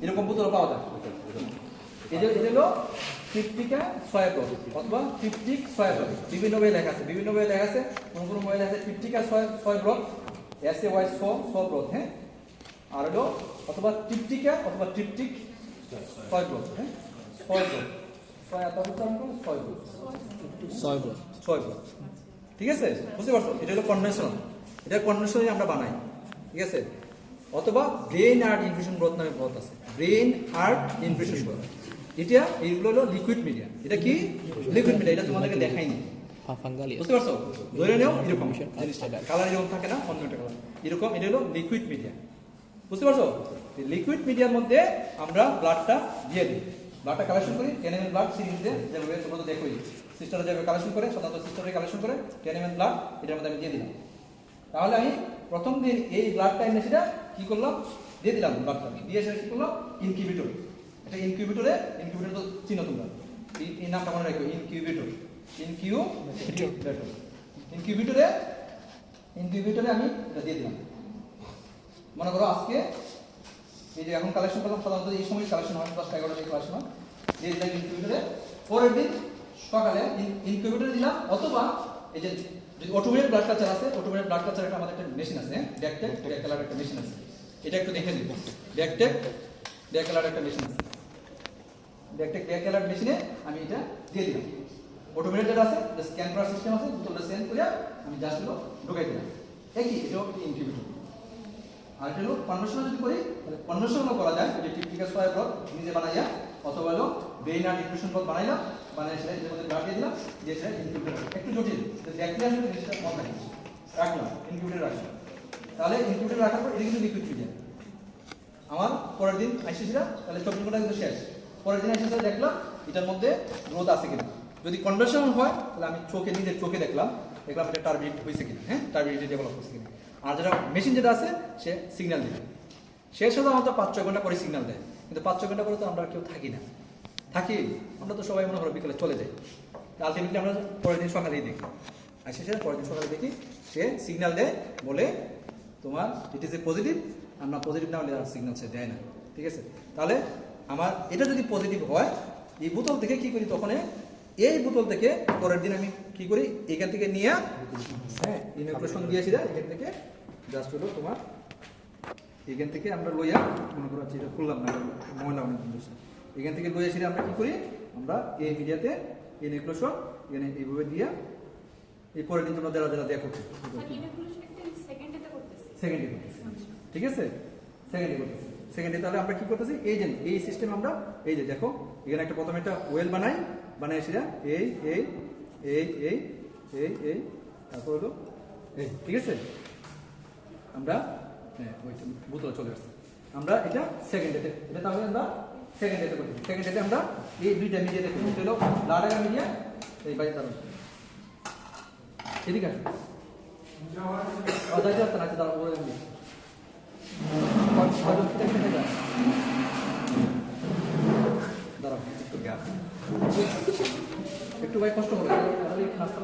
এরকম বোতল পাওয়া যায়। এটা হলো ট্রিপটিকা সয়া ব্রথ অথবা ট্রিপটিক সয়া ব্রথ, বিভিন্ন বইয়ে লেখা আছে, বিভিন্ন বইয়ে লেখা আছে। কোন কোন বইয়ে লেখা আছে ট্রিপটিকা সয়া ব্রথ, SAY সয়া ব্রথ, হ্যাঁ। আর হলো অথবা ট্রিপটিকা অথবা ট্রিপটিক সয়া ব্রথ, হ্যাঁ। সয়া ব্রথ, সয়া তো উচ্চারণ করুন, সয়া ব্রথ, সয়া ব্রথ, সয়া ব্রথ, ঠিক আছে, বুঝতে পারছো? এটা হলো কনভেনশনাল, এটা কনভেনশনালি আমরা বানাই, ঠিক আছে। অথবা ব্রেন আর্ট ইনফিউশন ব্রথ নামে ব্রথ আছে, ব্রেন আর্ট ইনফিউশন ব্রথ। এটা এইগুলো হলো লিকুইড মিডিয়া। এটা কি লিকুইড মিডিয়া? এটা তোমাদেরকে দেখাইনি, বুঝতে পারছো? ধরে নেও এরকম জিনিসটা, কালার এরকম থাকে না, অন্য একটা কালার এরকম। এটা হলো লিকুইড মিডিয়া, বুঝতে পারছো? লিকুইড মিডিয়ার মধ্যে আমরা ব্লাডটা দিয়ে দিই, ব্লাডটা কালেকশন করি 10 ml ব্লাড সিরিজ দিয়ে, যেভাবে তোমরা তো দেখোই সিস্টাররা যেভাবে কালেকশন করে, সাধারণত সিস্টাররা কালেকশন করে 10 ml ব্লাড এটার মধ্যে আমি দিয়ে দিলাম। তাহলে আমি প্রথম দিন এই ব্লাডটা এনে সেটা কি করলাম, দিয়ে দিলাম, ব্লাডটা দিয়ে সেটা কি করলাম ইনকিউবেটর। এটা ইনকিউবেটরে, ইনকিউবেটর তো চিনো তোমরা, এই নামটা মনে রাখো, ইনকিউবেটর, ইনকিউবেটরে আমি এটা দিয়ে দিলাম। মনে করো আজকে এই যে এখন কালেকশন করলাম, সাধারণত এই সময় কালেকশন হয় 10টা 11টা কালেকশন হয়, দিয়ে দিলাম ইনকিউবেটরে। পরের দিন সকালে ইনকিউবেটরে দিলাম, অথবা এই যে যদি অটোমেটিক ব্লাড কালচার আছে, অটোমেটিক ব্লাড কালচার একটা আমাদের একটা মেশিন আছে, ব্যাকটেক ব্যাকটেলার একটা মেশিন আছে, এটা একটু দেখে দিই। ব্যাকটেক ব্যাকটেলার একটা মেশিন আছে, ব্যাকটেক ব্যাকটেলার মেশিনে আমি এটা দিয়ে দিলাম। অটোমেটিক যেটা আছে, যে স্ক্যান করার সিস্টেম আছে, বোতলটা স্ক্যান করে আমি জাস্ট হলো ঢুকাই দিলাম। একই এটাও ইনকিউবেটর। আর এটা হলো কনভেনশনাল যদি করি, তাহলে কনভেনশনাল করা যায়, এটা টিপিক্যাল সয়া ব্রথ নিজে বানাইয়া, অথবা হলো ব্রেন আর্ট ইনফিউশন ব্রথ বানাইলাম, বানাই সেটা এর মধ্যে ব্লাড দিয়ে দিলাম, দিয়ে সেটা ইনকিউবেটর। একটু জটিল, দেখলে আসলে জিনিসটা মনে থাকে, রাখলাম ইনকিউবেটর রাখলাম। তাহলে ইনকিউবেটর রাখার পর এটা কিন্তু লিকুইড মিডিয়া। আমার পরের দিন আইসিছিলাম, তাহলে 24 ঘন্টা কিন্তু শেষ। পরের দিন আইসিছিলাম, দেখলাম এটার মধ্যে গ্রোথ আছে কিনা। যদি কনভার্সন হয় তাহলে আমি চোখে, নিজের চোখে দেখলাম এটা টার্বিট হয়েছে কিনা, হ্যাঁ, টার্বিট ডেভেলপ হয়েছে কিনা। আর যেটা মেশিন যেটা আছে সে সিগন্যাল দিবে, সে সাধারণত 5-6 ঘন্টা পরে সিগন্যাল দেয়, কিন্তু 5-6 ঘন্টা পরে তো আমরা কেউ থাকি না, থাকি আমরা তো সবাই মনে করো বিকেলে চলে যাই। আলটিমেটলি আমরা পরের দিন সকালেই দেখি, আর সে পরের দিন সকালে দেখি সে সিগন্যাল দেয়, বলে তোমার ইট ইজ এ পজিটিভ, আমরা পজিটিভ না হলে আর সিগন্যাল সে দেয় না, ঠিক আছে। তাহলে আমার এটা যদি পজিটিভ হয়, এই বোতল থেকে কি করি, তখন এই বোতল থেকে পরের দিন আমি কি করি, এখান থেকে নিয়ে, হ্যাঁ, ইনকুলেশন দিয়েছি, এখান থেকে জাস্ট হলো তোমার এখান থেকে আমরা লইয়া, মনে করো এটা খুললাম না, ময়লা অনেক বেশি, এখান থেকে লইয়াছি আমরা কি করি, আমরা এই মিডিয়াতে ইনকুলেশন এখানে এইভাবে দিয়ে, এই পরের দিন তোমরা যারা যারা দেখো সেকেন্ডে করতেছি, ঠিক আছে, সেকেন্ডে করতেছি, সেকেন্ডে। তাহলে আমরা কি করতেছি, এই যে এই সিস্টেম আমরা, এই যে দেখো এখানে একটা প্রথমে একটা ওয়েল বানাই সেটা এই এই এই এই এই এই তারপর হলো এই, ঠিক আছে। আমরা ওইটা বোতলে চলে আসছে, আমরা এটা সেকেন্ড ডেতে, এটা তাহলে আমরা সেকেন্ড ডেতে করতেছি। সেকেন্ড ডেতে আমরা এই দুইটা মিডিয়া দেখি, হলো লাল রঙের মিডিয়া, এই বাইরে তার এদিকে আসুন, যাইতে পারতেন, আছে তারা ওরে দাঁড়াও একটু ভাই কষ্ট করে নাস্তা